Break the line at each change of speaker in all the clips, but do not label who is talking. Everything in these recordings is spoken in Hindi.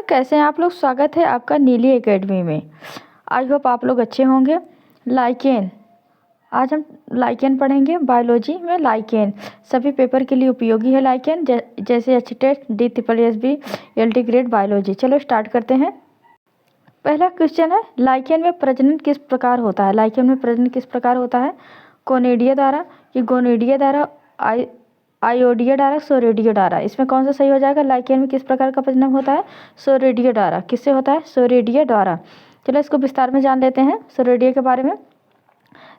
कैसे हैं आप लोग। स्वागत है आपका नीली एकेडमी में। आई होप आप लोग अच्छे होंगे। लाइकेन, आज हम लाइकेन पढ़ेंगे। बायोलॉजी में लाइकेन सभी पेपर के लिए उपयोगी है। लाइकेन जैसे HTET, DSSB, LT grade biology. चलो स्टार्ट करते हैं। पहला क्वेश्चन है, लाइकेन में प्रजनन किस प्रकार होता है। लाइकेन में प्रजनन किस प्रकार होता है। कोनिडिया द्वारा, कि गोनिडिया द्वारा, आयोडिया द्वारा, सोरेडिया द्वारा। इसमें कौन सा सही हो जाएगा। लाइकेन में किस प्रकार का प्रजनन होता है। सोरेडिया द्वारा। किससे होता है। सोरेडिया द्वारा। चलो इसको विस्तार में जान लेते हैं सोरेडिया के बारे में।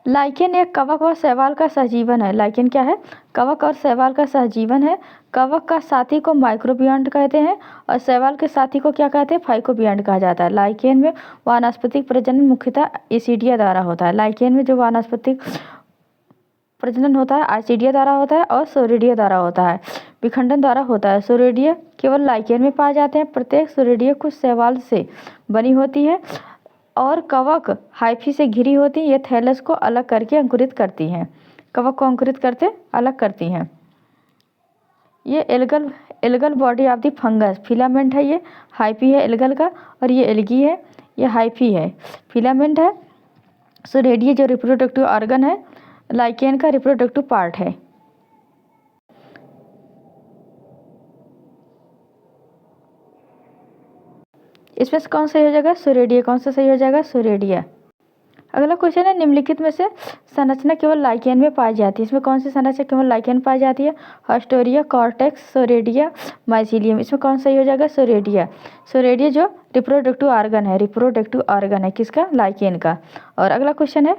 लाइकेन एक कवक और शैवाल का सहजीवन है। लाइकेन क्या है। कवक और शैवाल का सहजीवन है। कवक का साथी को माइक्रोबियॉन्ट कहते हैं और शैवाल के साथी को क्या कहते हैं, फाइकोबियॉन्ट कहा जाता है। लाइकेन में वानस्पतिक प्रजनन मुख्यतः एसिडिया द्वारा होता है। लाइकेन में जो वानस्पतिक प्रजनन होता है आइसिडिया द्वारा होता है और सोरेडिया द्वारा होता है, विखंडन द्वारा होता है। सोरेडिया केवल लाइकेन में पाए जाते हैं। प्रत्येक सोरेडिया कुछ शैवाल से बनी होती है और कवक हाइफी से घिरी होती है। ये थैलस को अलग करके अंकुरित करती हैं। कवक को अंकुरित करते अलग करती हैं। ये algal body of the fungus filament है। ये हाइफी है एल्गल का और ये एल्गी है, ये हाइफी है, फिलामेंट है। सोरेडिया जो रिप्रोडक्टिव ऑर्गन है, लाइकेन का रिप्रोडक्टिव पार्ट है। इसमें से कौन सही हो जाएगा। सोरेडिया। कौन सा सही हो जाएगा। सोरेडिया। अगला क्वेश्चन है, निम्नलिखित में से संरचना केवल लाइकेन में पाई जाती है। इसमें कौन सी संरचना केवल लाइकेन पाई जाती है। Haustoria, cortex, soredia, mycelium. इसमें कौन सही हो जाएगा। सोरेडिया। सोरेडिया जो रिप्रोडक्टिव ऑर्गन है, रिप्रोडक्टिव ऑर्गन है किसका, लाइकेन का। और अगला क्वेश्चन है,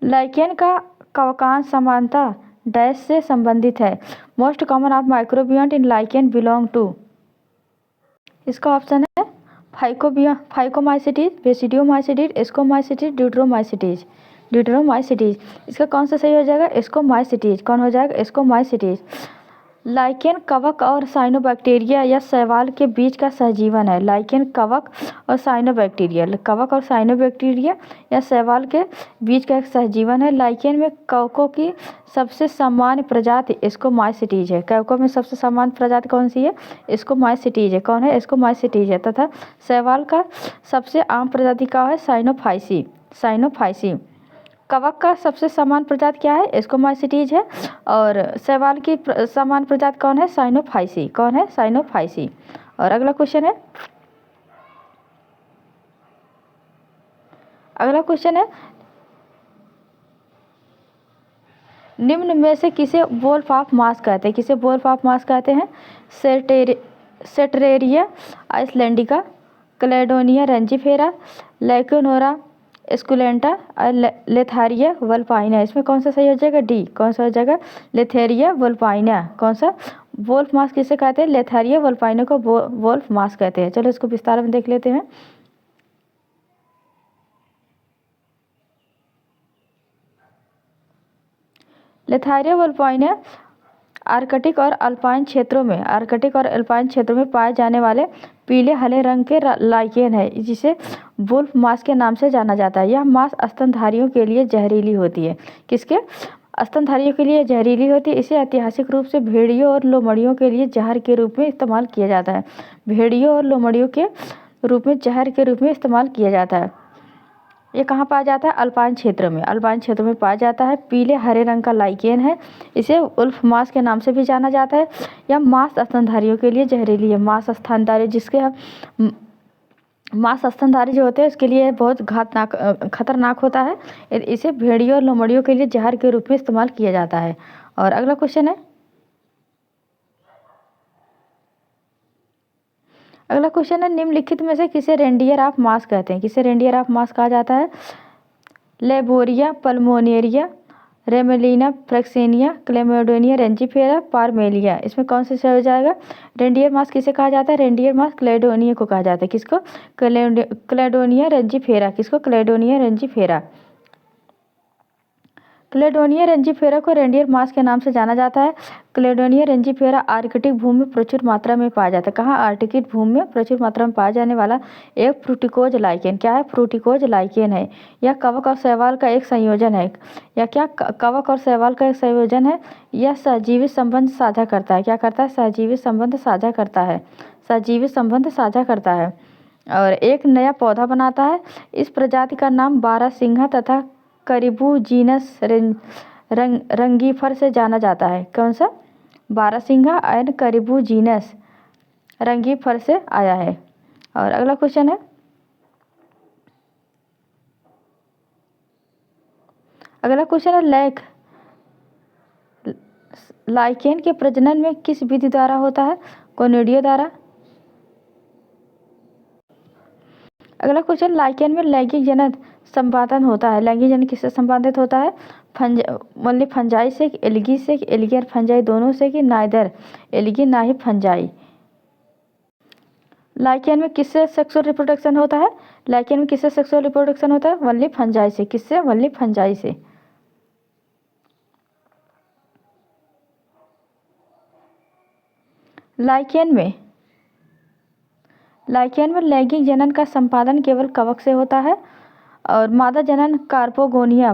लाइकेन का कवकांश समानता डैश से संबंधित है। Most common of microbiont in lichen belong to. इसका ऑप्शन है phycomycetes, basidiomycetes, ascomycetes, deuteromycetes. Deuteromycetes. इसका कौन सा सही हो जाएगा। एस्कोमाइसिटीज। कौन हो जाएगा। एस्कोमाइसिटीज। लाइकेन कवक और साइनोबैक्टीरिया या शैवाल के बीच का सहजीवन है। लाइकेन कवक और साइनोबैक्टीरिया, कवक और साइनोबैक्टीरिया या शैवाल के बीच का एक सहजीवन है। लाइकेन में कवकों की सबसे सामान्य प्रजाति एस्कोमाइसिटीज है। कवकों में सबसे सामान्य प्रजाति कौन सी है, एस्कोमाइसिटीज है। कौन है, एस्कोमाइसिटीज है। तथा शैवाल का सबसे आम प्रजाति क्या है, साइनोफाइसी। साइनोफाइसी। कवक का सबसे सामान्य प्रजाति क्या है, एस्कोमाइसिटीज है। और शैवाल की सामान्य प्रजाति कौन है, साइनोफाइसी। कौन है, साइनोफाइसी। और अगला क्वेश्चन है, अगला क्वेश्चन है, निम्न में से किसे वोल्फ ऑफ मास कहते हैं। किसे वोल्फ ऑफ मास कहते हैं। सेटरेरिया आइसलैंडिका, क्लेडोनिया रेंजिफेरा, लैकोनोरा एस्कुलेंटा और लेथारिया वल्पाइना। इसमें कौन सा सही हो जाएगा, डी। कौन सा हो जाएगा, लेथेरिया वल्पाइना। कौन सा, वोल्फ मास किसे कहते हैं, लेथारिया वल्पाइना को वोल्फ मास कहते हैं। चलो इसको विस्तार में देख लेते हैं। लेथारिया वल्पाइना आर्कटिक और अल्पाइन क्षेत्रों में, आर्कटिक और अल्पाइन क्षेत्रों में पाए जाने वाले पीले हरे रंग के लाइकेन है, जिसे वुल्फ मास के नाम से जाना जाता है। यह मास स्तनधारियों के लिए जहरीली होती है। किसके, स्तनधारियों के लिए जहरीली होती है। इसे ऐतिहासिक रूप से भेड़ियों और लोमड़ियों के लिए जहर के रूप में इस्तेमाल किया जाता है। भेड़ियों और लोमड़ियों के रूप में जहर के रूप में इस्तेमाल किया जाता है। ये कहाँ पाया जाता है, अल्पाइन क्षेत्र में। अल्पाइन क्षेत्र में पाया जाता है। पीले हरे रंग का लाइकेन है। इसे वुल्फ मास के नाम से भी जाना जाता है। यह मांस स्तनधारियों के लिए जहरीली है। मांस स्तनधारी जिसके मांस स्तनधारी जो होते हैं उसके लिए बहुत खतरनाक होता है। इसे भेड़ियों और लोमड़ियों के लिए जहर के रूप में इस्तेमाल किया जाता है। और अगला क्वेश्चन है, अगला क्वेश्चन है, निम्नलिखित में से किसे रेंडियर ऑफ मास कहते हैं। किसे रेंडियर ऑफ मास कहा जाता है। लेबोरिया पल्मोनेरिया, रेमेलिना फ्रेक्सेनिया, क्लेमेडोनिया रेंजिफेरा, पारमेलिया। इसमें कौन से सही हो जाएगा। रेंडियर मास किसे कहा जाता है, रेंडियर मास क्लेडोनिया को कहा जाता है। किसको, क्लेडोनिया रेंजिफेरा। किसको, क्लेडोनिया रेंजिफेरा। क्लेडोनिया रेंजिफेरा को रेंडियर मास के नाम से जाना जाता है। क्लेडोनिया रेंजिफेरा आर्कटिक भूमि में प्रचुर मात्रा में पाया जाता है। कहाँ? आर्कटिक भूमि में प्रचुर मात्रा में पाया जाने वाला एक फ्रूटिकोज लाइकेन। क्या है? फ्रूटिकोज लाइकेन है। यह कवक और शैवाल का एक संयोजन है। या क्या? कवक और शैवाल का एक संयोजन है। यह सहजीवी संबंध साझा करता है। क्या करता है? सहजीवी संबंध साझा करता है। सहजीवी संबंध साझा करता है और एक नया पौधा बनाता है। इस प्रजाति का नाम बारहसिंगा तथा करीबू जीनस रंगीफर से जाना जाता है। कौन सा? बारहसिंगा एंड करीबू जीनस रंगीफर से आया है। और अगला क्वेश्चन है, लाइकेन के प्रजनन में किस विधि द्वारा होता है? कोनिडियो द्वारा। अगला क्वेश्चन, लाइकेन में लैंगिक जनन संपादन होता है। लैंगिक जनन किससे संपादित होता है? ओनली फंजाई से, एल्गी से, एल्गी और फंजाई दोनों से, कि नाइदर एल्गी ना ही फंजाई। लाइकेन में किससे सेक्सुअल रिप्रोडक्शन होता है? लाइकेन में किससे सेक्सुअल रिप्रोडक्शन होता है? ओनली फंजाई से। किससे? ओनली फंजाई से। लाइकेन में लैंगिक जनन का संपादन केवल कवक से होता है। और मादा जनन कार्पोगोनिया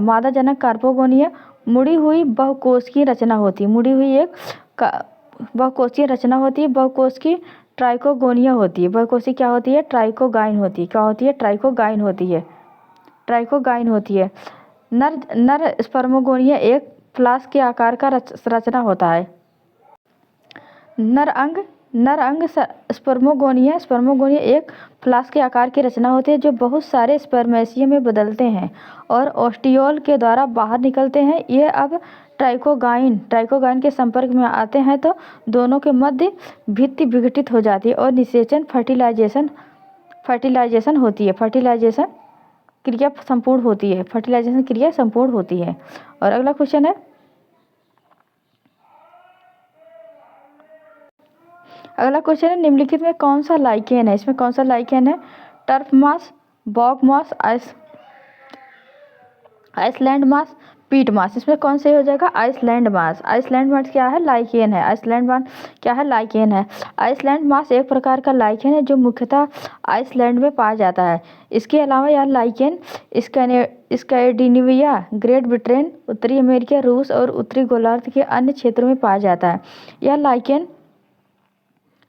मुड़ी हुई बहुकोशिकीय रचना होती है। मुड़ी हुई एक बहुकोशिकीय रचना होती है। बहुकोशिकीय ट्राइकोगोनिया होती है। बहुकोशिकीय क्या होती है? ट्राइकोगाइन होती है। क्या होती है? ट्राइकोगाइन होती है। ट्राइकोगाइन होती है। नर स्पर्मोगोनिया एक फ्लास्क के आकार का रचना होता है। नर अंग स्पर्मोगोनिया एक फ्लास्क के आकार की रचना होती है जो बहुत सारे स्पर्मेशियम में बदलते हैं और ओस्टियोल के द्वारा बाहर निकलते हैं। ये अब ट्राइकोगाइन के संपर्क में आते हैं तो दोनों के मध्य भित्ति विघटित हो जाती है और निषेचन फर्टिलाइजेशन होती है। फर्टिलाइजेशन क्रिया संपूर्ण होती है। और अगला क्वेश्चन है, निम्नलिखित में कौन सा लाइकेन है? इसमें कौन सा लाइकेन है? टर्फ मास, बॉग मास, आइसलैंड मास, पीट मास। इसमें कौन से हो जाएगा? आइसलैंड मास। आइसलैंड मास क्या है? लाइकेन है। आइसलैंड मास क्या है? लाइकेन है। आइसलैंड मास एक प्रकार का लाइकेन है जो मुख्यतः आइसलैंड में पाया जाता है। इसके अलावा यह लाइकेन स्कैंडिनेविया, ग्रेट ब्रिटेन, उत्तरी अमेरिका, रूस और उत्तरी गोलार्ध के अन्य क्षेत्रों में पाया जाता है। यह lichen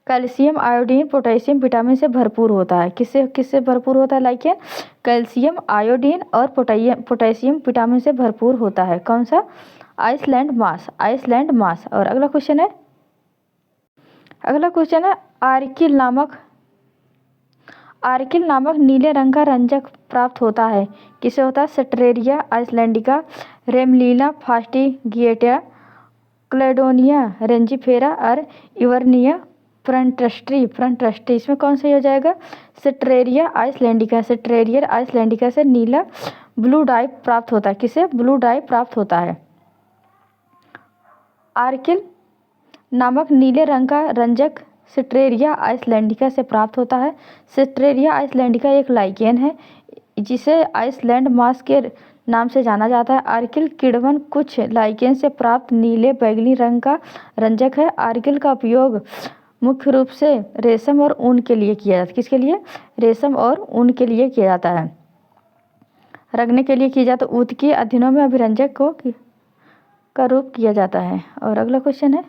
calcium, iodine, potassium, vitamin से भरपूर होता है। किससे भरपूर होता है लाइकेन? कैल्शियम, आयोडीन और पोटेशियम, विटामिन से भरपूर होता है। कौन सा? आइसलैंड मास। और अगला क्वेश्चन है, आर्किल नामक नीले रंग का रंजक प्राप्त होता है। किसे होता है? सेटरेरिया आइसलैंडिका, रेमलिना फास्टिगिएटा, क्लेडोनिया रेंजिफेरा और इवर्निया फ्रंटस्ट्री। इसमें कौन सा हो जाएगा? सेटरेरिया आइसलैंडिका से नीला ब्लू डाई प्राप्त होता है। किसे? ब्लू डाई प्राप्त होता है। आर्किल नामक नीले रंग का रंजक सेटरेरिया आइसलैंडिका से प्राप्त होता है। सेटरेरिया आइसलैंडिका एक लाइकेन है जिसे आइसलैंड मास के नाम से जाना जाता है। आर्किल किण्वन कुछ लाइकेन से प्राप्त नीले बैगनी रंग का रंजक है। आर्किल का उपयोग मुख्य रूप से रेशम और ऊन के लिए किया जाता है। किसके लिए? रेशम और ऊन के लिए किया जाता है। रंगने के लिए किया जाता है। ऊतकीय अध्ययनों में अभिरंजक का रूप किया जाता है। और अगला क्वेश्चन है,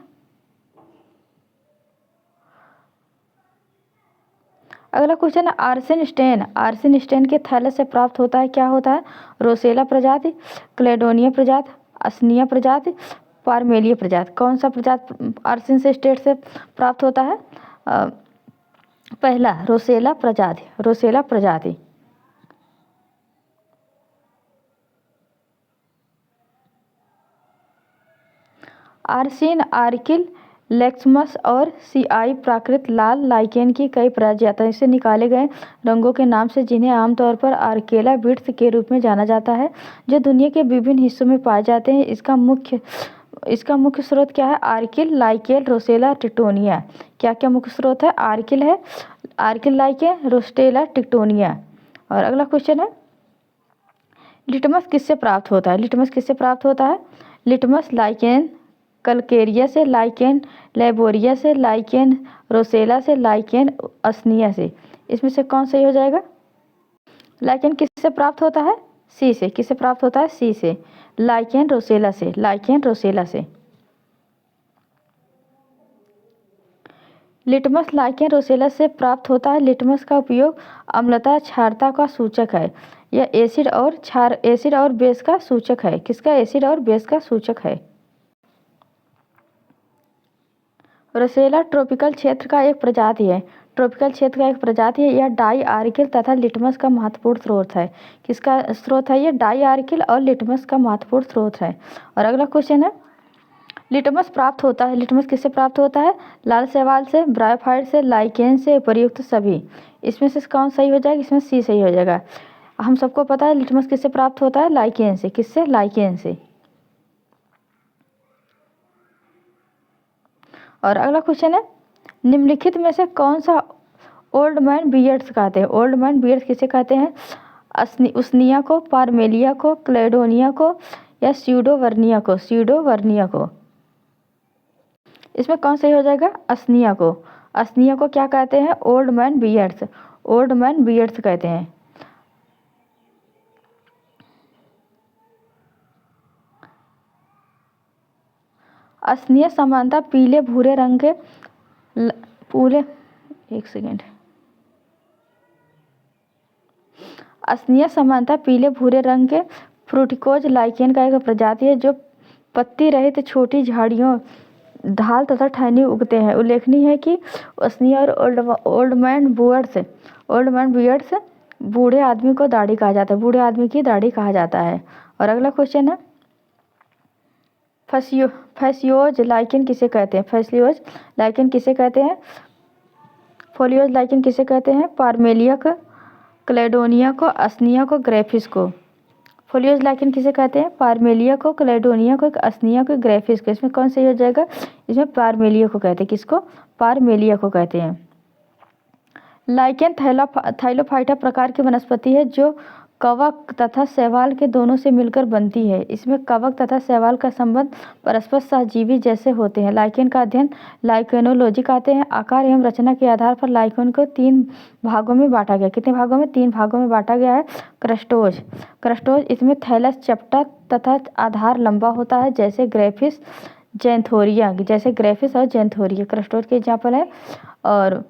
आर्सेन स्टेन के थैलस से प्राप्त होता है। क्या होता है? रोसेला प्रजाति, क्लेडोनिया प्रजाति, असनिया प्रजाति, पारमेलिया प्रजाति। कौन सा प्रजाति आर्सेन से स्टेट से प्राप्त होता है? पहला रोसेला प्रजाति। आर्सेन, आर्किल, लेक्समस और सीआई प्राकृत लाल लाइकेन की कई प्रजातियों से निकाले गए रंगों के नाम से, जिन्हें आमतौर पर आर्केला विड्थ के रूप में जाना जाता है, जो दुनिया के विभिन्न हिस्सों में पाए जाते हैं। इसका मुख्य स्रोत क्या है? आर्किल, लाइकेन, रोसेला, टिक्टोनिया। क्या मुख्य स्रोत है? आर्किल, लाइकेन, रोसेला, टिक्टोनिया। और अगला क्वेश्चन है, लिटमस किससे प्राप्त होता है? लिटमस किससे प्राप्त होता है? लिटमस लाइकेन कलकेरिया से, लाइकेन लेबोरिया से, लाइकेन रोसेला से, लाइकेन असनिया से। इसमें से कौन सही हो जाएगा? लाइकेन किससे प्राप्त होता है? सी से। किससे प्राप्त होता है? सी से। लाइकेन रोसेला से, लाइकेन रोसेला से। लिटमस लाइकेन रोसेला से प्राप्त होता है। लिटमस का उपयोग अम्लता क्षारता का सूचक है। यह एसिड और बेस का सूचक है। किसका? एसिड और बेस का सूचक है। रोसेला ट्रॉपिकल क्षेत्र का एक प्रजाति है। ट्रॉपिकल क्षेत्र का एक प्रजाति है। यह डाई आर्किल तथा लिटमस का महत्वपूर्ण स्रोत है। किसका स्रोत है? ये डाई आर्किल और लिटमस का महत्वपूर्ण स्रोत है। और अगला क्वेश्चन है, लिटमस प्राप्त होता है। लिटमस किससे प्राप्त होता है? लाल शैवाल से, ब्रायोफाइट से, लाइकेन से, उपर्युक्त सभी। इसमें से कौन सही हो जाएगा? इसमें सी सही हो जाएगा। हम सबको पता है लिटमस किससे प्राप्त होता है? लाइकेन से। किससे? लाइकेन से। और अगला क्वेश्चन है, निम्नलिखित में से कौन सा ओल्ड मैन बियर्ड्स कहते हैं? ओल्ड मैन बियर्ड्स किसे कहते हैं? उसनिया को, पारमेलिया को, क्लेडोनिया को या स्यूडोवर्निया को? स्यूडोवर्निया को। इसमें कौन सही हो जाएगा? असनिया को। असनिया को क्या कहते हैं? Old man beards. Old man beards कहते हैं। असनिया सामान्यतः पीले भूरे रंग के पूरे एक सेकेंड असनिया सामान्यतः पीले भूरे रंग के फ्रूटिकोज लाइकेन का एक प्रजाति है जो पत्ती रहित छोटी झाड़ियों, ढाल तथा टहनी उगते हैं। उल्लेखनीय है कि असनिया और ओल्ड मैन बियर्ड्स बूढ़े आदमी को दाढ़ी कहा जाता है। बूढ़े आदमी की दाढ़ी कहा जाता है। और अगला क्वेश्चन है, फैसियोज लाइकेन किसे कहते हैं? फैसियोज लाइकेन किसे कहते हैं? फोलियोज लाइकेन किसे कहते हैं? पारमेलिया को, क्लेडोनिया को, असनिया को, ग्रेफिस को। फोलियोज लाइकेन किसे कहते हैं? पारमेलिया को, क्लेडोनिया को, असनिया को, ग्रेफिस को। इसमें कौन सही हो जाएगा? इसमें पारमेलिया को कहते हैं। किसको? पारमेलिया को कहते हैं। लाइकेन थाइलोफाइटा प्रकार की वनस्पति है जो कवक तथा शैवाल के दोनों से मिलकर बनती है। इसमें कवक तथा शैवाल का संबंध परस्पर सहजीवी जैसे होते हैं। लाइकेन का अध्ययन लाइकेनोलॉजी कहते हैं। आकार एवं रचना के आधार पर लाइकेन को 3 भागों में बांटा गया। कितने भागों में? 3 भागों में बांटा गया है। क्रस्टोज इसमें थैलस चपटा तथा आधार लंबा होता है जैसे ग्रेफिस जैंथोरिया। जैसे ग्रेफिस और जैंथोरिया क्रस्टोज के एग्जाम्पल है। और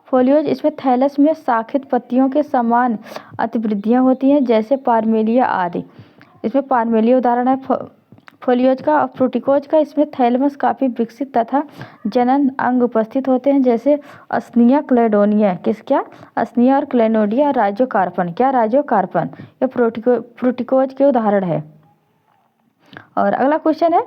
फोलियोज इसमें थैलस में शाखित पत्तियों के समान अतिवृद्धियाँ होती हैं जैसे पारमेलिया आदि। इसमें पारमेलिया उदाहरण है फोलियोज का। और फ्रूटिकोज का इसमें थैलमस काफ़ी विकसित तथा जनन अंग उपस्थित होते हैं जैसे असनिया, क्लेडोनिया। क्या? असनिया और क्लेडोनिया। राइजोकार्पन। क्या? राइजोकार्पन। ये फ्रूटिकोज के उदाहरण है। और अगला क्वेश्चन है,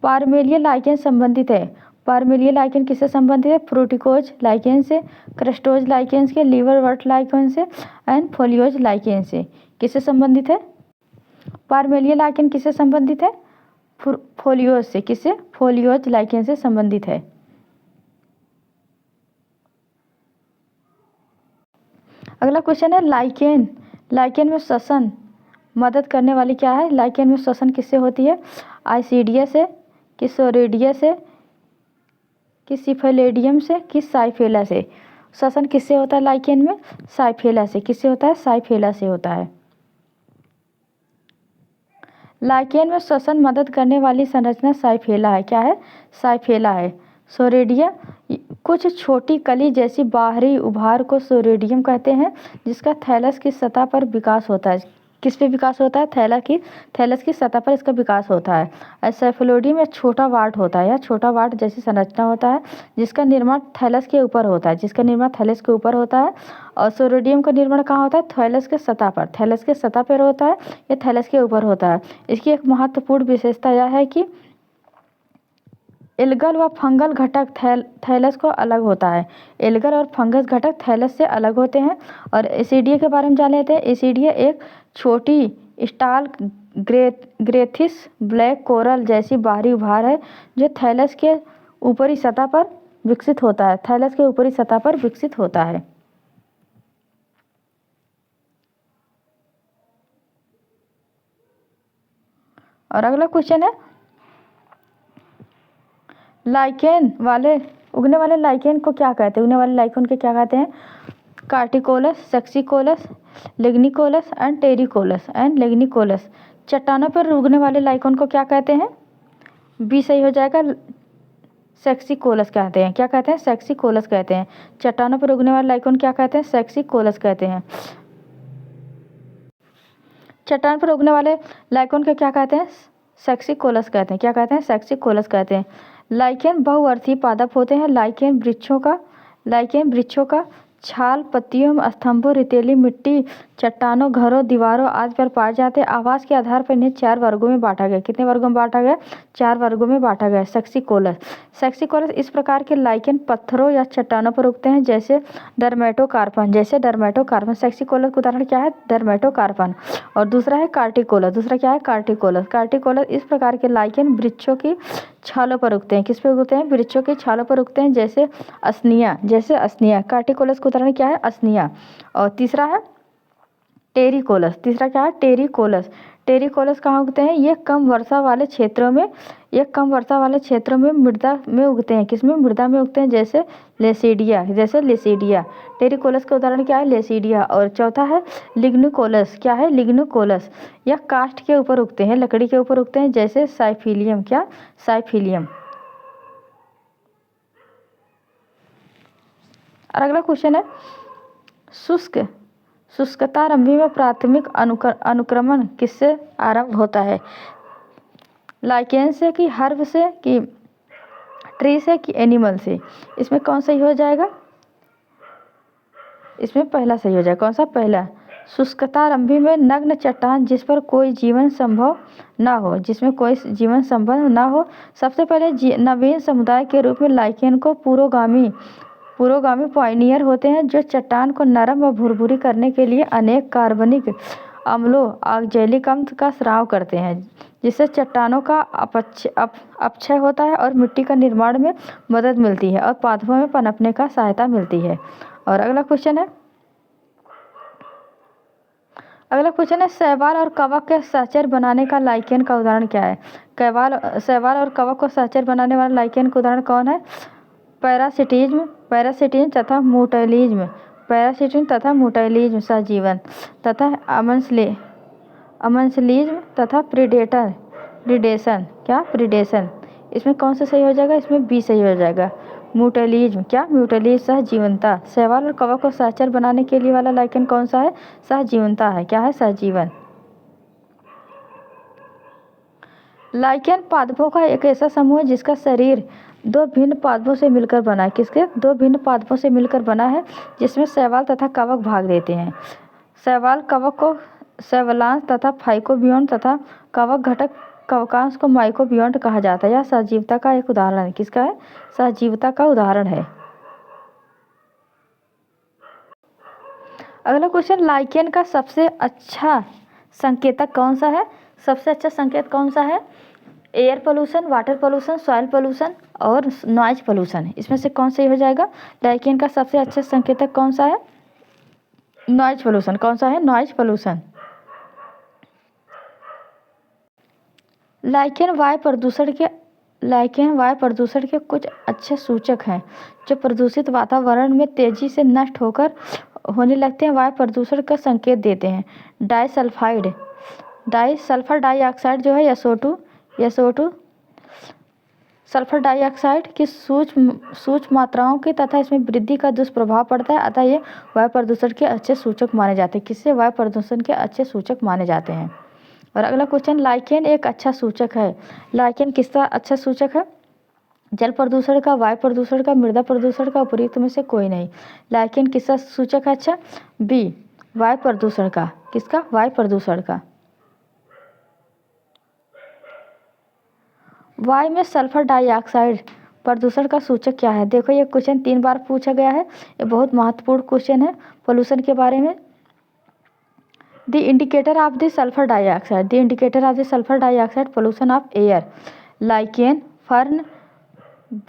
पारमेलिया लाइकेन संबंधित है। पारमेलिया लाइकेन किससे संबंधित है? फ्रूटिकोज लाइकेन से, क्रस्टोज लाइकेन के, लीवरवर्ट लाइकेन से एंड फोलियोज लाइकेन से। किससे संबंधित है? पारमेलिया लाइकेन किससे संबंधित है? फोलियोज से। किससे? फोलियोज लाइकेन से संबंधित है। अगला क्वेश्चन है, लाइकेन में श्वसन मदद करने वाली क्या है? लाइकेन में श्वसन किससे होती है? आइसीडिया से, कि सोरेडिया से, कि सिफेलेडियम से, कि साइफेला से। श्वसन किससे होता है लाइकेन में? साइफेला से। किससे होता है? साइफेला से होता है। लाइकेन में श्वसन मदद करने वाली संरचना साइफेला है। क्या है? साइफेला है। सोरेडिया कुछ छोटी कली जैसी बाहरी उभार को सोरेडियम कहते हैं जिसका थैलस की सतह पर विकास होता है। किस पे विकास होता है? थैलस की सतह पर इसका विकास होता है। सेफेलोडियम में छोटा वाट होता है या छोटा वाट जैसी संरचना होता है जिसका निर्माण थैलस के ऊपर होता है। और सोरेडियम का निर्माण कहाँ होता है? थैलस के सतह पर होता है या थैलस के ऊपर होता है। इसकी एक महत्वपूर्ण विशेषता यह है कि एल्गल व फंगल घटक थैलस को अलग होता है। एल्गल और फंगस घटक थैलस से अलग होते हैं। और एसिडिया के बारे में जान लेते हैं। एसिडिया एक छोटी स्टाल ग्रेथिस ब्लैक कोरल जैसी बाहरी उभार है जो थैलस के ऊपरी सतह पर विकसित होता है। और अगला क्वेश्चन है, लाइकेन वाले उगने वाले लाइकेन को क्या कहते हैं? उगने वाले लाइकेन के क्या कहते हैं? कार्टिकोलस, सेक्सिकोलस, लिग्निकोलस एंड लेग्निकोलस। चट्टानों पर उगने वाले लाइकेन को क्या कहते हैं? बी सही हो जाएगा, सेक्सिकोलस कहते हैं। क्या कहते हैं? सेक्सिकोलस कहते हैं। चट्टानों पर उगने वाले लाइकेन क्या कहते हैं? सेक्सिकोलस कहते हैं। चट्टान पर उगने वाले लाइकेन के क्या कहते हैं? सेक्सिकोलस कहते हैं। क्या कहते हैं? सेक्सिकोलस कहते हैं। लाइकेन बहुवर्षीय पादप होते हैं। लाइकेन वृक्षों का छाल, पत्तियों, स्तंभों, रेतीली मिट्टी, चट्टानों, घरों, दीवारों आदि पर पाए जाते हैं। आवास के आधार पर इन्हें 4 वर्गों में बांटा गया। कितने वर्गों में बांटा गया? 4 वर्गों में बांटा गया। सेक्सिकोलस इस प्रकार के लाइकेन पत्थरों या चट्टानों पर उगते हैं, जैसे डर्मेटोकार्पन। सेक्सिकोलस का उदाहरण क्या है? डर्मेटोकार्पन। और दूसरा है कार्टिकोलस। दूसरा क्या है? कार्टिकोलस इस प्रकार के लाइकेन वृक्षों की छालों पर उगते हैं। किस पे उगते हैं? वृक्षों की छालों पर उगते हैं, जैसे असनिया। कार्टिकोलस का उदाहरण क्या है? असनिया। और तीसरा है टेरिकोलस। तीसरा क्या है? टेरिकोलस कहाँ उगते हैं? ये कम वर्षा वाले क्षेत्रों में मृदा में उगते हैं। किसमें? मृदा में उगते हैं, जैसे लेसीडिया। टेरिकोलस का उदाहरण क्या है? लेसीडिया। और चौथा है लिग्निकोलस। क्या है? लिग्निकोलस यह काष्ठ के ऊपर उगते हैं, लकड़ी के ऊपर उगते हैं, जैसे साइफिलियम। क्या? साइफिलियम। और अगला क्वेश्चन है, शुष्कतारंभी में प्राथमिक अनुक्रमण किससे आरंभ होता है? लाइकेन से, कि हर्ब से, कि ट्री से, कि एनिमल से? इसमें कौन सही हो जाएगा? इसमें पहला सही हो जाएगा। कौन सा? पहला। शुष्कतारंभी में नग्न चट्टान जिसमें कोई जीवन संभव ना हो सबसे पहले नवीन समुदाय के रूप में लाइकेन को पुरोगामी पायनियर होते हैं, जो चट्टान को नरम व भुरभुरी करने के लिए अनेक कार्बनिक अम्लों ऑक्जेलिक अम्ल का स्राव करते हैं, जिससे चट्टानों का अपक्षय होता है और मिट्टी का निर्माण में मदद मिलती है और पादपों में पनपने का सहायता मिलती है। और अगला क्वेश्चन है, शैवाल और कवक के सहचर बनाने का लाइकेन का उदाहरण क्या है? शैवाल और कवक को सहचर बनाने वाला लाइकेन का उदाहरण कौन है? पैरासिटिज्म तथा मोटाइलिज्म सहजीवन तथा अमंसलिज्म तथा प्रीडेशन। क्या? प्रीडेशन। इसमें कौन सा सही हो जाएगा? इसमें बी सही हो जाएगा, म्यूटलिज्म। क्या? म्यूटलिज्म सहजीवनता। शैवाल और कवक को सहचर बनाने के लिए वाला लाइकेन कौन सा है? सहजीवनता है। क्या है? सहजीवन। लाइकेन पादपों का एक ऐसा समूह है जिसका शरीर 2 भिन्न पादपों से मिलकर बना है। किसके? 2 भिन्न पादपों से मिलकर बना है, जिसमें शैवाल तथा कवक भाग लेते हैं। शैवाल कवक को शैवलांश तथा फाइकोबियोन्ट तथा कवक घटक कवकांश को माइकोबियोन्ट कहा जाता है। यह सहजीवता का एक उदाहरण है। किसका है? सहजीवता का उदाहरण है। अगला क्वेश्चन, लाइकेन का सबसे अच्छा संकेतक कौन सा है? सबसे अच्छा संकेत कौन सा है? Air pollution, water pollution, soil pollution और नॉइज पोल्यूशन। इसमें से कौन सही हो जाएगा? लाइकेन का सबसे अच्छा संकेतक कौन सा है? Noise pollution. कौन सा है? Noise pollution. लाइकेन वायु प्रदूषण के कुछ अच्छे सूचक हैं, जो प्रदूषित वातावरण में तेजी से नष्ट होने लगते हैं, वायु प्रदूषण का संकेत देते हैं। सल्फर डाइऑक्साइड जो है SO2 सल्फर डाइऑक्साइड की सूक्ष्म मात्राओं की तथा इसमें वृद्धि का दुष्प्रभाव पड़ता है, अतः ये वायु प्रदूषण के अच्छे सूचक माने जाते हैं। किससे? वायु प्रदूषण के अच्छे सूचक माने जाते हैं। और अगला क्वेश्चन, लाइकेन एक अच्छा सूचक है। लाइकेन किसका अच्छा सूचक है? जल प्रदूषण का, वायु प्रदूषण का, मृदा प्रदूषण का, उपयुक्त में से कोई नहीं। लाइकेन किसका सूचक है? अच्छा, बी, वायु प्रदूषण का। किसका? वायु प्रदूषण का। वायु में सल्फर डाइऑक्साइड प्रदूषण का सूचक क्या है? देखो, ये क्वेश्चन 3 बार पूछा गया है। ये बहुत महत्वपूर्ण क्वेश्चन है पोल्यूशन के बारे में। The indicator of the sulphur dioxide pollution of air. Lichen, fern,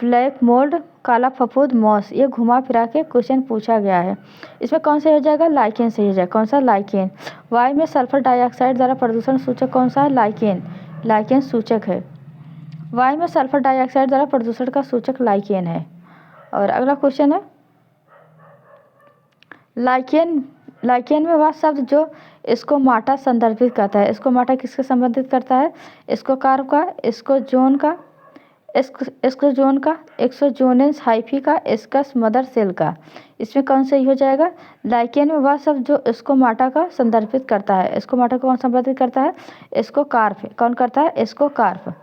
black mould, काला फफूंद, मॉस। ये घुमा फिरा के क्वेश्चन पूछा गया है। इसमें कौन सा हो जाएगा? लाइकेन सही हो जाएगा। कौन सा? लाइकेन। वायु में सल्फर डाइऑक्साइड द्वारा प्रदूषण सूचक कौन सा है? लाइकेन। लाइकेन सूचक है। वायु में सल्फर डाइऑक्साइड द्वारा प्रदूषण का सूचक लाइकेन है। और अगला क्वेश्चन है, लाइकेन में वह शब्द जो स्कोमाटा संदर्भित करता है। स्कोमाटा किसके संबंधित करता है? स्कोकार्प का, स्कोजोन का, एक्सोजोन का, एक्सोजोनेंस हाइफी का, एस्कस मदर सेल का। इसमें कौन सही हो जाएगा? लाइकेन में वह शब्द जो स्कोमाटा का संदर्भित करता है। स्कोमाटा को कौन संदर्भित करता है? स्कोकार्प। कौन करता है? स्कोकार्प।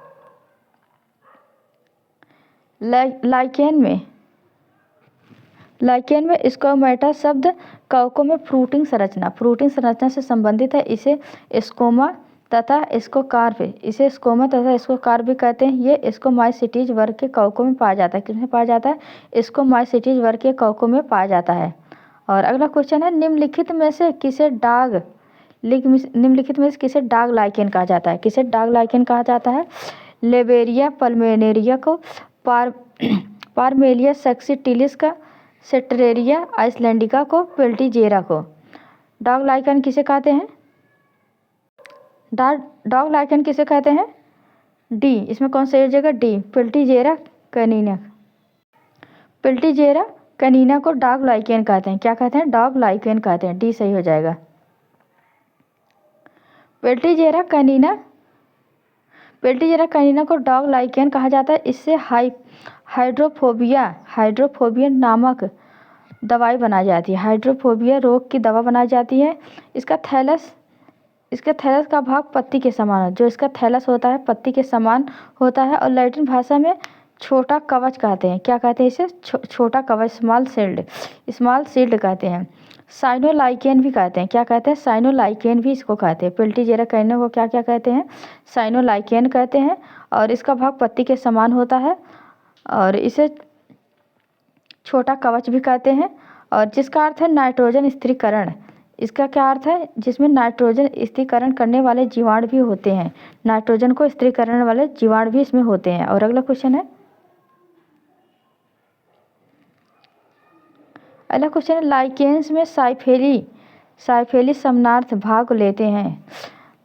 लाइकेन में स्कोमेटा शब्द कवकों में फ्रूटिंग संरचना से संबंधित है। इसे स्कोमा तथा स्कोकार्प भी कहते हैं। ये स्कोमाइसिटीज वर्ग के कवकों में पाया जाता है। किसमें पाया जाता है? स्कोमाइसिटीज वर्ग के कवकों में पाया जाता है। और अगला क्वेश्चन है, निम्नलिखित में से किसे डाग लाइकेन कहा जाता है? किसे डाग लाइकेन कहा जाता है? लेवेरिया पल्मेनेरिया को, पारमेलिया सक्सिटिलिस का, सेटरेरिया आइसलैंडिका को, पेल्टीजेरा को। डॉग लाइकेन किसे कहते हैं? डॉग लाइकेन किसे कहते हैं? डी। इसमें कौन सही हो जाएगा? डी, पेल्टीजेरा कैनिना को डॉग लाइकेन कहते हैं। क्या कहते हैं? डॉग लाइकेन कहते हैं। डी सही हो जाएगा। पेल्टीजेरा कैनिना को डॉग लाइकेन कहा जाता है। इससे हाइड्रोफोबिया नामक दवाई बनाई जाती है। हाइड्रोफोबिया रोग की दवा बनाई जाती है। इसका थैलस का भाग पत्ती के समान है। जो इसका थैलस होता है पत्ती के समान होता है और लैटिन भाषा में छोटा कवच कहते हैं। क्या कहते हैं इसे? छोटा कवच, स्मॉल शील्ड कहते हैं। साइनोलाइकेन भी कहते हैं। क्या कहते हैं? साइनोलाइकेन भी इसको कहते हैं। पेल्टीजेरा कैनिना को क्या कहते हैं? साइनोलाइकेन कहते हैं। और इसका भाग पत्ती के समान होता है और इसे छोटा कवच भी कहते हैं। और जिसका अर्थ है नाइट्रोजन स्थिरीकरण। इसका क्या अर्थ है? जिसमें नाइट्रोजन स्थिरीकरण करने वाले जीवाणु भी होते हैं। नाइट्रोजन को स्थिरीकरण वाले जीवाणु भी इसमें होते हैं। और अगला क्वेश्चन है, लाइकेन्स में साइफेली समानार्थ भाग लेते हैं।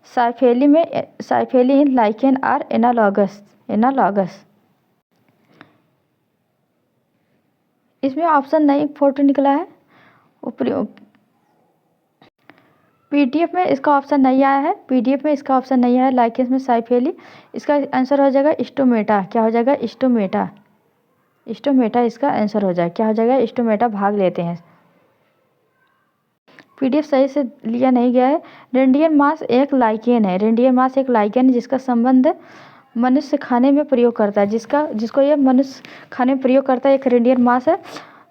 साइफेली इन लाइकेन आर एनालॉगस। इसमें ऑप्शन नहीं, फोटो निकला है। पीडीएफ में इसका ऑप्शन नहीं आया है। लाइकेन्स में साइफेली, इसका आंसर हो जाएगा स्टोमेटा। क्या हो जाएगा? स्टोमेटा इसका आंसर हो जाएगा। क्या हो जाएगा? स्टोमेटा भाग लेते हैं। पीडीएफ सही से लिया नहीं गया है। रेंडियर मास एक लाइकेन है। जिसका संबंध मनुष्य खाने में प्रयोग करता है। जिसको ये मनुष्य खाने में प्रयोग करता है, एक रेंडियर मास है।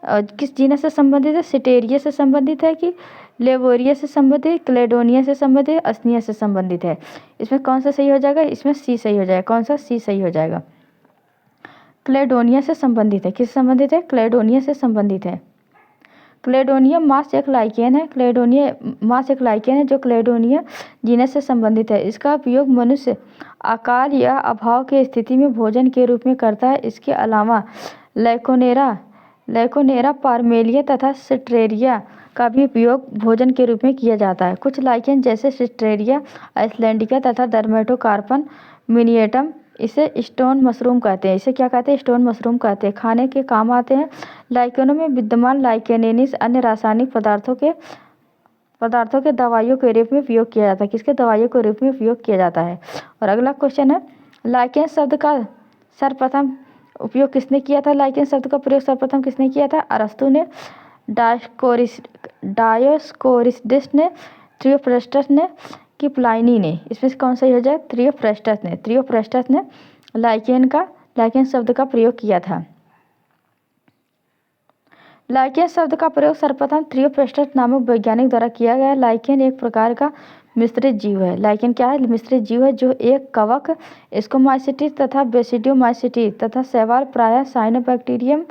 किस जीनस से संबंधित है? सिटेरिया से संबंधित है कि लेवोरिया से संबंधित, क्लेडोनिया से संबंधित, अस्निया से संबंधित है। इसमें कौन सा सही हो जाएगा? इसमें सी सही हो जाएगा। कौन सा? सी सही हो जाएगा। क्लेडोनिया से संबंधित है। किससे संबंधित है? क्लेडोनिया से संबंधित है। क्लेडोनिया मास एक लाइकेन है जो क्लेडोनिया जीनस से संबंधित है। इसका उपयोग मनुष्य अकाल या अभाव की स्थिति में भोजन के रूप में करता है। इसके अलावा लैकोनेरा पारमेलिया तथा सिट्रेरिया का भी उपयोग भोजन के रूप में किया जाता है। कुछ लाइकेन जैसे सिट्रेरिया आइसलैंडिका तथा डर्मेटोकार्पन मिनिएटम इसे स्टोन मशरूम कहते हैं। इसे क्या कहते हैं? स्टोन मशरूम कहते हैं। खाने के काम आते हैं। लाइकेनों में विद्यमान लाइकेनेनिस अन्य रासायनिक पदार्थों के दवाइयों के रूप में उपयोग किया जाता है। किसके? दवाइयों के रूप में उपयोग किया जाता है। और अगला क्वेश्चन है, लाइकेन शब्द का सर्वप्रथम उपयोग किसने किया था? लाइकेन शब्द का प्रयोग सर्वप्रथम किसने किया था? अरस्तु ने, डायोस्कोरिड्स ने, थियोफ्रेस्टस ने कि प्लाइनी ने। इसमें से कौन सही हो जाए? थियोफ्रेस्टस ने लाइकेन शब्द का प्रयोग किया था। लाइकेन शब्द का प्रयोग सर्वप्रथम थियोफ्रेस्टस नामक वैज्ञानिक द्वारा किया गया। लाइकेन एक प्रकार का मिश्रित जीव है। लाइकेन क्या है? मिश्रित जीव है जो एक कवक, स्कोमाइसिटीज तथा बेसिडियोमाइसिटीज तथा शैवाल प्रायः साइनोबैक्टीरियम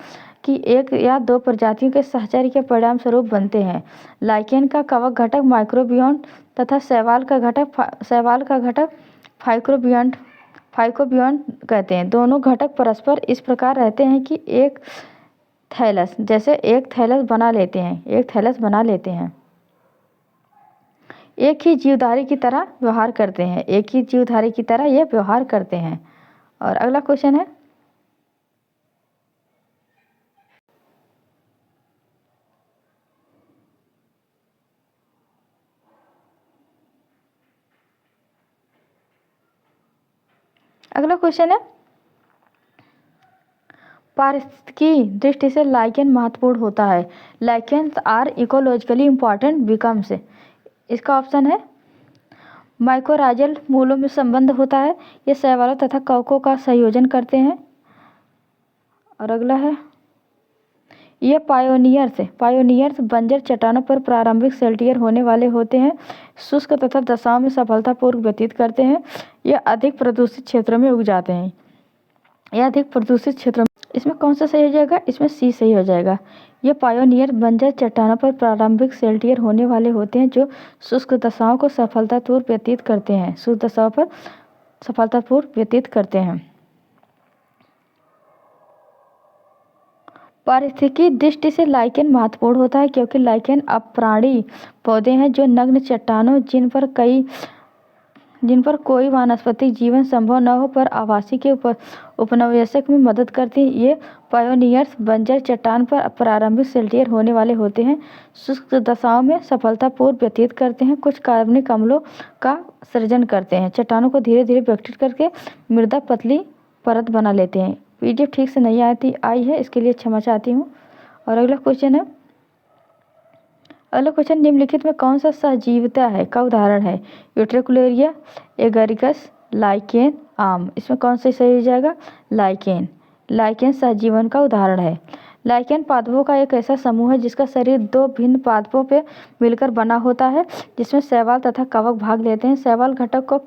की एक या दो प्रजातियों के सहचर्य के परिणाम स्वरूप बनते हैं। लाइकेन का कवक घटक माइक्रोबियोन्ट तथा शैवाल का घटक फाइकोबियोन्ट कहते हैं। दोनों घटक परस्पर इस प्रकार रहते हैं कि एक थैलस बना लेते हैं। एक ही जीवधारी की तरह व्यवहार करते हैं, एक ही जीवधारी की तरह ये व्यवहार करते हैं। और अगला क्वेश्चन है, अगला क्वेश्चन है, पारिस्थितिकी दृष्टि से लाइकेन महत्वपूर्ण होता है। Lichens are ecologically important becomes. इसका ऑप्शन है माइकोराइजल मूलों में संबंध होता है, ये शैवालों तथा कवकों का संयोजन करते हैं। और अगला है, ये पायोनियर्स बंजर चट्टानों पर प्रारंभिक सेल्टियर होने वाले होते हैं, शुष्क तथा दशाओं में सफलतापूर्वक व्यतीत करते हैं। यह अधिक प्रदूषित क्षेत्रों में उग जाते हैं, यह अधिक प्रदूषित क्षेत्रों में। इसमें कौन सा सही हो जाएगा? इसमें सी सही हो जाएगा। ये पायोनियर बंजर चट्टानों पर प्रारंभिक सेल्टियर होने वाले होते हैं जो शुष्क दशाओं को सफलतापूर्वक व्यतीत करते हैं, शुष्क दशाओं पर सफलतापूर्वक व्यतीत करते हैं। पारिस्थितिकी दृष्टि से लाइकेन महत्वपूर्ण होता है क्योंकि लाइकेन अप्राणी पौधे हैं जो नग्न चट्टानों जिन पर कोई वानस्पतिक जीवन संभव न हो पर आवासीय के उपनिवेशक में मदद करती है। ये पायोनियर्स बंजर चट्टान पर प्रारंभिक सेल्टियर होने वाले होते हैं, शुष्क दशाओं में सफलतापूर्वक व्यतीत करते हैं, कुछ कार्बनिक अम्लों का सृजन करते हैं, चट्टानों को धीरे धीरे विघटित करके मृदा पतली परत बना लेते हैं। पीडीएफ ठीक से नहीं आई है, इसके लिए क्षमा चाहती हूँ। और अगला क्वेश्चन है, अगला क्वेश्चन, निम्नलिखित में कौन सा सहजीविता है का उदाहरण है? यूट्रिकुलेरिया, एगरिकस, लाइकेन, आम। इसमें कौन सा सही हो जाएगा? लाइकेन। लाइकेन सहजीवन का उदाहरण है। लाइकेन पादपों का एक ऐसा समूह है जिसका शरीर दो भिन्न पादपों पे मिलकर बना होता है, जिसमें शैवाल तथा कवक भाग लेते हैं। शैवाल घटक को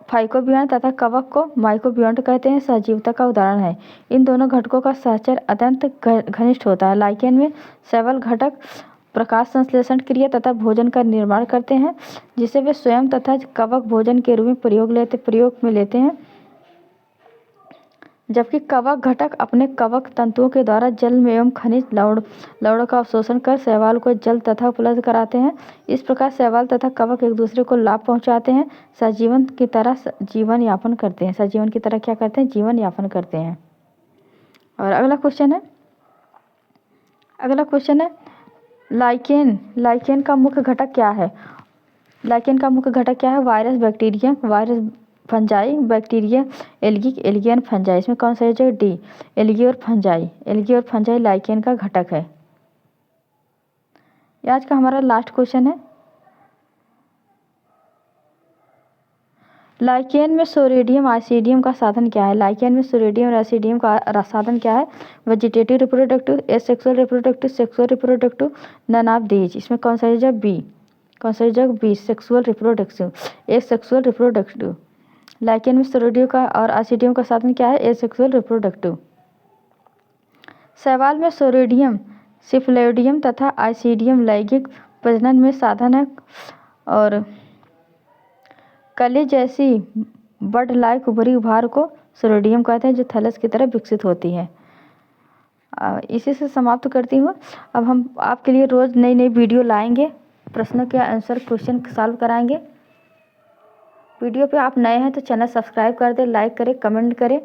फाइकोबियन तथा कवक को माइकोबियन कहते हैं। सहजीविता का उदाहरण है। इन दोनों घटकों का सहचर अत्यंत घनिष्ठ होता है। लाइकेन में शैवाल घटक प्रकाश संश्लेषण क्रिया तथा भोजन का निर्माण करते हैं, जिसे वे स्वयं तथा कवक भोजन के रूप में प्रयोग में लेते हैं, जबकि कवक घटक अपने कवक तंतुओं के द्वारा जल में एवं खनिज लवणों का अवशोषण कर शैवाल को जल तथा उपलब्ध कराते हैं। इस प्रकार शैवाल तथा कवक एक दूसरे को लाभ पहुंचाते हैं, सजीवन की तरह जीवन यापन करते हैं। सजीवन की तरह क्या करते हैं? जीवन यापन करते हैं। और अगला क्वेश्चन है, लाइकेन का मुख्य घटक क्या है? लाइकेन का मुख्य घटक क्या है? Virus, bacteria, virus, fungi, bacteria, algae और फंजाई। इसमें कौन सा है? डी, एल्गी और फंजाई लाइकेन का घटक है। आज का हमारा लास्ट क्वेश्चन है, लाइकेन में सोरेडियम आइसीडियम का साधन क्या है? लाइकेन में सोरेडियम और आइसीडियम का साधन क्या है? Vegetative reproductive, asexual reproductive, sexual reproductive, none of these. इसमें कौन सा है? बी। कौन सा है? B, sexual reproductive, asexual reproductive. Lichen में सोरेडियम का और आइसीडियम का साधन क्या है? Asexual reproductive. शैवाल में सोरेडियम, सिफलोइडियम तथा आइसीडियम लैंगिक प्रजनन में साधन है और कली जैसी बड लाइक उभरी उभार को सोरेडियम कहते हैं, जो थैलस की तरह विकसित होती है। इसी से समाप्त करती हूँ। अब हम आपके लिए रोज़ नई नई वीडियो लाएंगे, प्रश्नों के आंसर क्वेश्चन सॉल्व कराएंगे। वीडियो पे आप नए हैं तो चैनल सब्सक्राइब कर दें, लाइक करें, कमेंट करें।